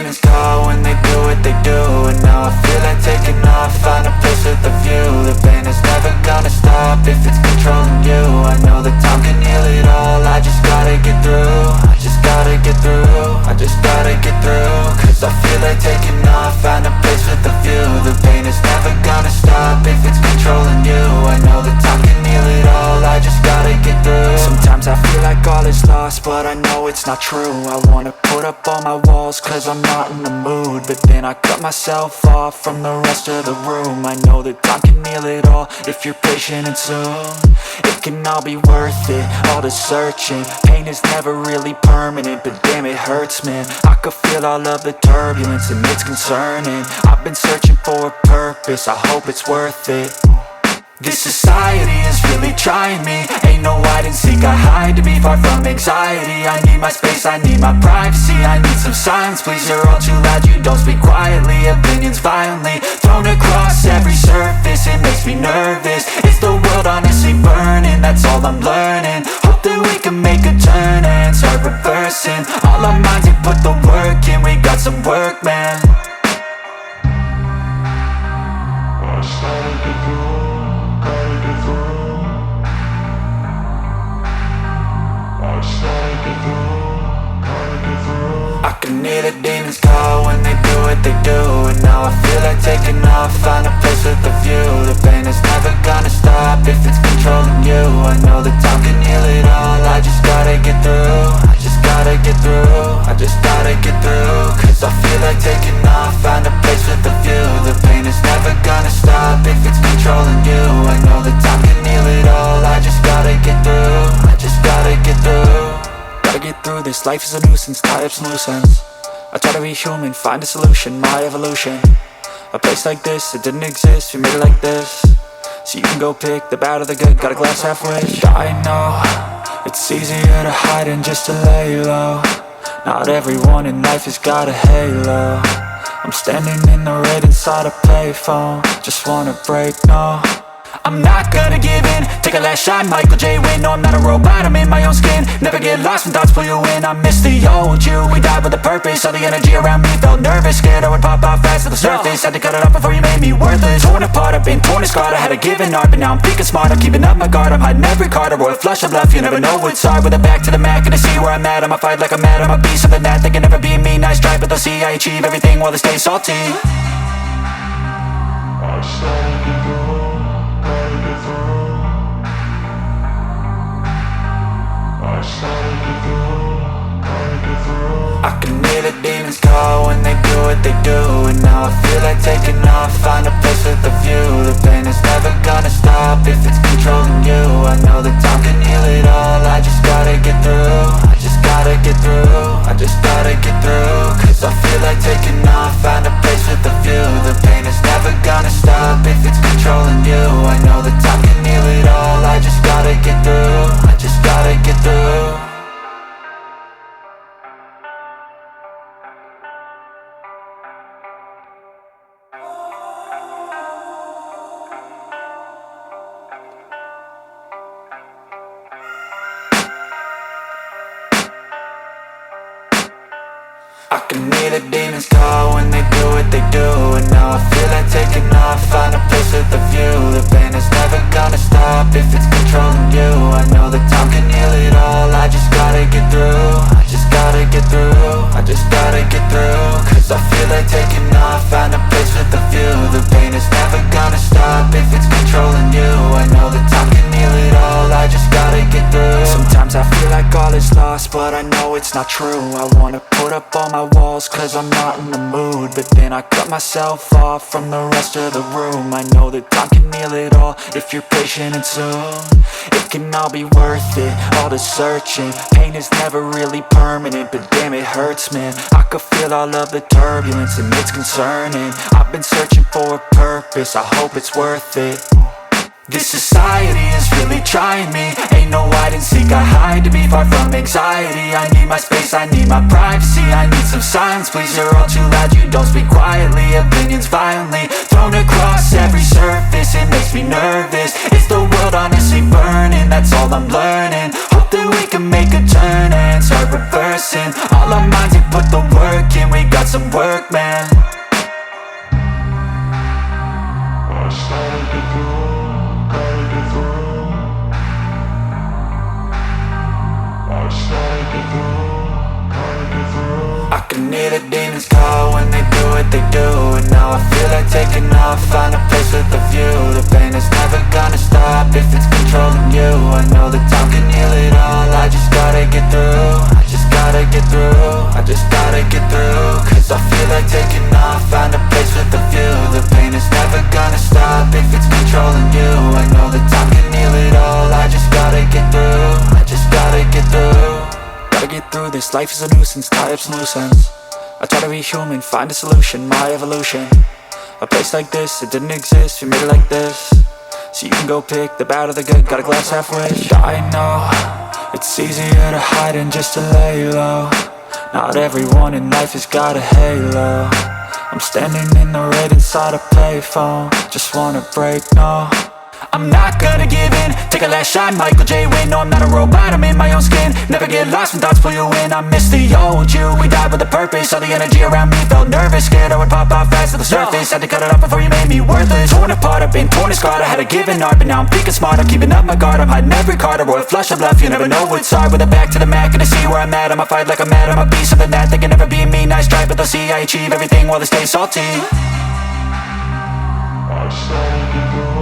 demons call when they do what they do. And now I feel like taking off, find a place with a view. The pain is never gonna stop if it's controlling you. I know that time can heal it all, I just gotta get through. I just gotta get through, I just gotta get through. Cause I feel like taking off, find a place with a view. The pain is never gonna stop if it's controlling you. I know that time can heal it all, I just gotta get through. Sometimes I feel like all is lost, but I know it's not true. I wanna put up all my walls cause I'm not in the mood, but then I cut myself off from the rest of the room. I know that time can heal it all if you're patient and soon. It can all be worth it, all the searching. Pain is never really permanent, but damn it hurts, man. I could feel all of the turbulence and it's concerning. I've been searching for a purpose, I hope it's worth it. This society is really trying me. Ain't no hide and seek, I hide to be far from anxiety. I need my space, I need my privacy. I need some silence, please, you're all too loud. You don't speak quietly, opinions violently thrown across every surface. It makes me nervous, it's the world honestly burning. That's all I'm learning, hope that we can make a turn and start reversing all our minds and put the work in. We got some work, man. I can hear the demons call when they do what they do. And now I feel like taking off, find a place with a view. The pain is never gonna stop if it's controlling you. I know that time can heal it all, I just gotta get through. I just gotta get through, I just gotta get through. Cause I feel like taking off, find a place with a view. The pain is never gonna stop if it's controlling you. I know that time can heal it all, I just gotta get through. I just gotta get through. Gotta get through this, life is a nuisance, tie up some loose ends. I try to be human, find a solution, my evolution. A place like this, it didn't exist, we made it like this. So you can go pick the bad or the good, got a glass halfway. I know, it's easier to hide than just to lay low. Not everyone in life has got a halo. I'm standing in the red inside a payphone, just wanna break, no. I'm not gonna give in, take a last shot, Michael J. Win. No, I'm not a robot, I'm in my own skin. Never get lost when thoughts pull you in. I miss the old you, we died with a purpose. All the energy around me felt nervous, scared I would pop off fast to the surface. Had to cut it off before you made me worthless. Torn apart, I've been torn and scarred. I had a given art, but now I'm thinking smart. I'm keeping up my guard, I'm hiding every card. A royal flush of love, you never know what's hard. With a back to the mat, gonna see where I'm at. I'ma fight like I'm mad, I'ma be something that they can never be me. Nice try, but they'll see I achieve everything while they stay salty. I can hear the demons call when they do what they do. And now I feel like taking off, find a place with a view. The pain is never gonna stop if it's controlling you. I know that time can heal it all, I just gotta get through. I just gotta get through, I just gotta get through. Cause I feel like taking off, find a place with a view. The pain is never gonna stop if it's controlling you. I know that time can heal it all, I just gotta get through. I just gotta get through. I can hear the demons call when they do what they do. And now I feel like taking off, find a place with a view. The pain is never gonna stop if it's controlling you. I know that time can heal it all, I just gotta get through. I just gotta get through, I just gotta get through. Cause I feel like taking off, find a place with a view. The pain is never gonna stop if it's controlling you. I know that time can heal it all, I just gotta get through. Sometimes I feel like all is lost, but I know it's not true. I wanna put up all my walls cause I'm not in the mood, but then I cut myself off from the rest of the room. I know that time can heal it all if you're patient and soon. It can all be worth it, all the searching. Pain is never really permanent, but damn it hurts, man. I could feel all of the turbulence and it's concerning. I've been searching for a purpose, I hope it's worth it. This society is really trying me. Ain't no hide and seek, I hide to be far from anxiety. I need my space, I need my privacy. I need some silence, please, you're all too loud. You don't speak quietly, opinions violently thrown across every surface. It makes me nervous, it's the world honestly burning. That's all I'm learning, hope that we can make a turn and start reversing all our minds and put the work in. We got some work taking off, find a place with a view. The pain is never gonna stop if it's controlling you. I know that time can heal it all, I just gotta get through. I just gotta get through, I just gotta get through. Cause I feel like taking off, find a place with a view. The pain is never gonna stop if it's controlling you. I know that time can heal it all, I just gotta get through. I just gotta get through. Gotta get through this, life is a nuisance, tie up some loose ends. I try to be human, find a solution, my evolution. A place like this, it didn't exist, we made it like this. So you can go pick the bad or the good, got a glass halfway. I know, it's easier to hide than just to lay low. Not everyone in life has got a halo. I'm standing in the red inside a payphone, just wanna break, no. I'm not gonna give in, take a last shot, Michael J. Win. No, I'm not a robot, I'm in my own skin. Never get lost when thoughts pull you in. I miss the old you, we died with a purpose. All the energy around me felt nervous, scared I would pop out fast to the surface. Had to cut it off before you made me worthless. Torn apart, I've been torn and scarred. I had a given art, but now I'm thinking smart. I'm keeping up my guard, I'm hiding every card. A royal flush of love, you never know what's hard. With a back to the mat, gonna see where I'm at. I'ma fight like I'm mad, I'ma be something that they can never be me. Nice try, but they'll see I achieve everything while they stay salty. I started to go.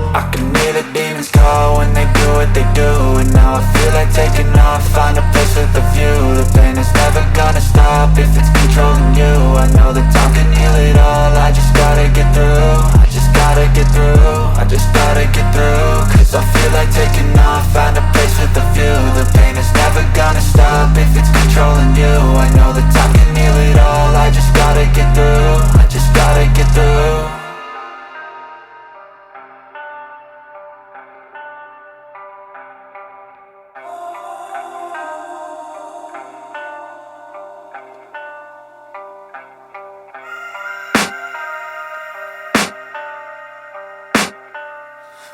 I can hear the demons call when they do what they do. And now I feel like taking off, find a place with a view. The pain is never gonna stop if it's controlling you. I know that time can heal it all, I just gotta get through. I just gotta get through, I just gotta get through. Cause I feel like taking off, find a place with a view. The pain is never gonna stop if it's controlling you. I know that time can heal it all, I just gotta get through. I just gotta get through.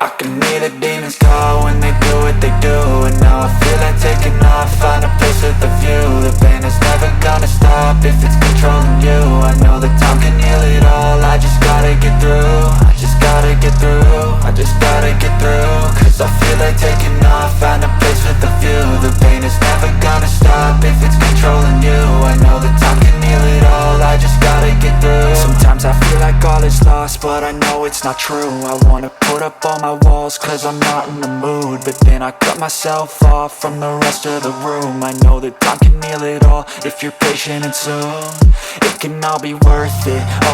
I can hear the demons call when they do what they do. And now I feel like taking off, find a place with a view. The pain is never gonna stop if it's controlling you. I know that time can heal it all, I just gotta get through. I just gotta get through, I just gotta get through. Cause I feel like taking off, find a place with a view. The pain is never gonna stop if it's controlling you. I know that time can heal it all, I just gotta get through. Sometimes I feel like all is lost, but I know it's not true. I wanna put up all my walls cause I'm not in the mood, but then I cut myself off from the rest of the room. I know that time can heal it all if you're patient and soon it can all be worth it. All